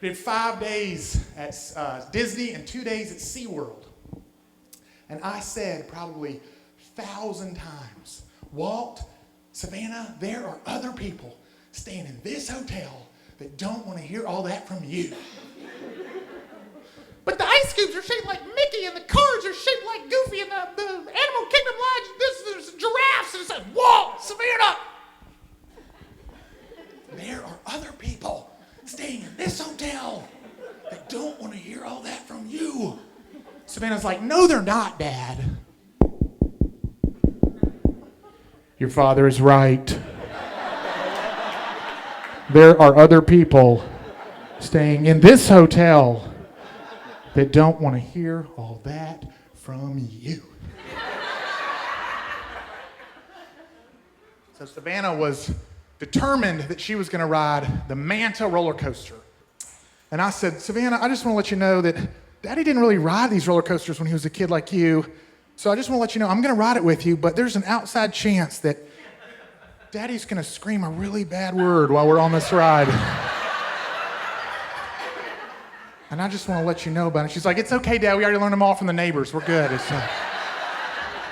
We did 5 days at Disney and 2 days at SeaWorld. And I said probably 1,000 times, Walt, Savannah, there are other people staying in this hotel that don't want to hear all that from you. But the ice cubes are shaped like Mickey, and the cars are shaped like Goofy, and the Animal Kingdom lodge, there's giraffes, and it's like, Walt, Savannah! There are other people staying in this hotel that don't want to hear all that from you. Savannah's like, no, they're not, Dad. Your father is right. There are other people staying in this hotel that don't want to hear all that from you. So Savannah was determined that she was going to ride the Manta roller coaster. And I said, Savannah, I just want to let you know that Daddy didn't really ride these roller coasters when he was a kid like you. So I just want to let you know I'm going to ride it with you, but there's an outside chance that Daddy's going to scream a really bad word while we're on this ride. And I just want to let you know about it. She's like, it's okay, Dad. We already learned them all from the neighbors. We're good. It's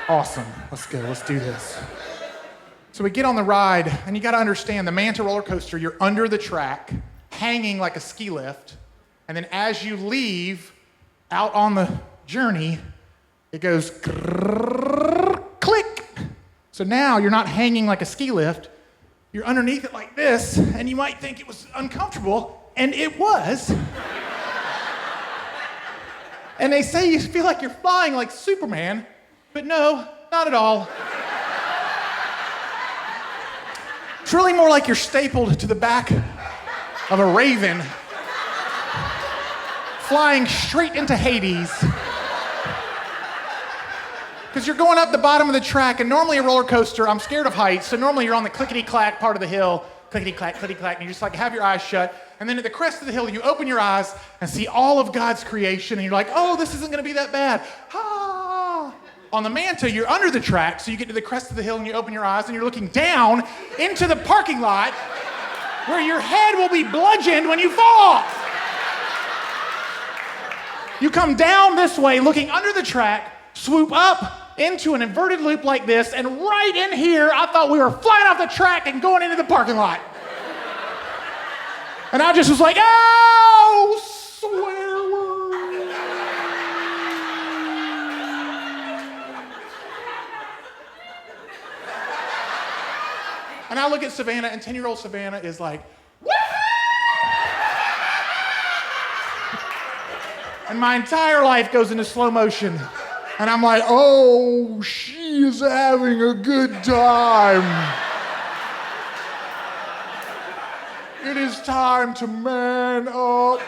awesome. Let's go. Let's do this. So we get on the ride, and you got to understand, the Manta roller coaster, you're under the track, hanging like a ski lift. And then as you leave out on the journey, it goes click. So now you're not hanging like a ski lift. You're underneath it like this, and you might think it was uncomfortable, and it was. And they say you feel like you're flying like Superman, but no, not at all. It's really more like you're stapled to the back of a raven, flying straight into Hades. Because you're going up the bottom of the track, and normally a roller coaster, I'm scared of heights, so normally you're on the clickety-clack part of the hill, clickety-clack, clickety-clack, and you just like have your eyes shut. And then at the crest of the hill, you open your eyes and see all of God's creation, and you're like, oh, this isn't going to be that bad. Ah. On the Manta, you're under the track, so you get to the crest of the hill and you open your eyes, and you're looking down into the parking lot where your head will be bludgeoned when you fall. You come down this way, looking under the track, swoop up into an inverted loop like this, and right in here, I thought we were flying off the track and going into the parking lot. And I just was like, oh, swear word. And I look at Savannah, and 10-year-old Savannah is like, woo! And my entire life goes into slow motion. And I'm like, oh, she is having a good time. It is time to man up.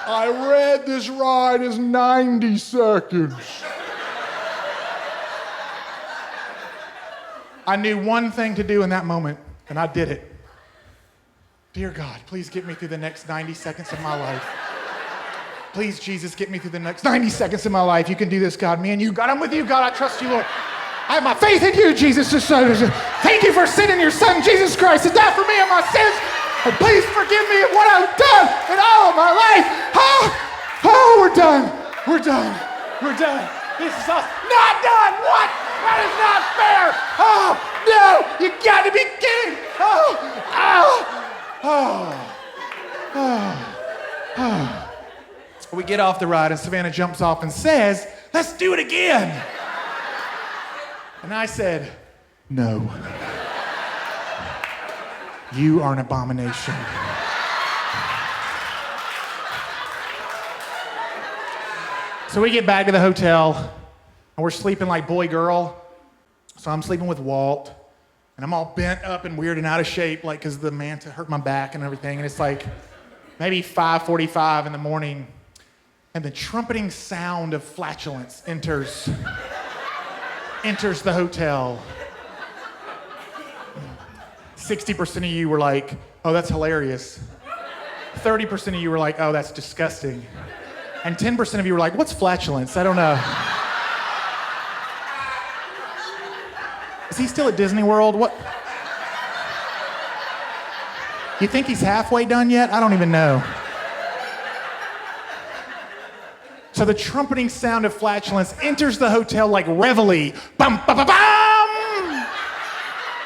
I read this ride is 90 seconds. I knew one thing to do in that moment, and I did it. Dear God, please get me through the next 90 seconds of my life. Please, Jesus, get me through the next 90 seconds of my life. You can do this, God. Me and you, God, I'm with you, God. I trust you, Lord. I have my faith in you, Jesus. Thank you for sending your son, Jesus Christ, to die for me and my sins. And please forgive me of what I've done in all of my life. Oh, we're done. We're done. We're done. This is us. Not done. What? That is not fair. Oh, no. You got to be kidding. We get off the ride, and Savannah jumps off and says, let's do it again. And I said, no. You are an abomination. So we get back to the hotel, and we're sleeping like boy-girl. So I'm sleeping with Walt, and I'm all bent up and weird and out of shape, like, because the Manta hurt my back and everything. And it's like maybe 5:45 in the morning, and the trumpeting sound of flatulence enters the hotel. 60% of you were like, oh, that's hilarious. 30% of you were like, oh, that's disgusting. And 10% of you were like, what's flatulence? I don't know. Is he still at Disney World? What? You think he's halfway done yet? I don't even know. So the trumpeting sound of flatulence enters the hotel like reveille. Bum, ba, ba, bum!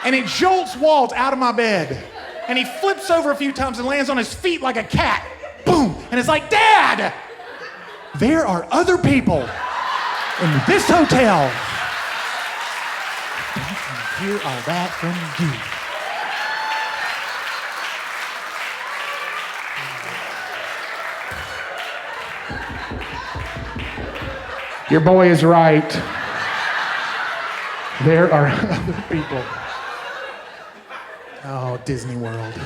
And it jolts Walt out of my bed. And he flips over a few times and lands on his feet like a cat. Boom! And it's like, Dad! There are other people in this hotel. I can hear all that from you. Your boy is right. There are other people. Oh, Disney World.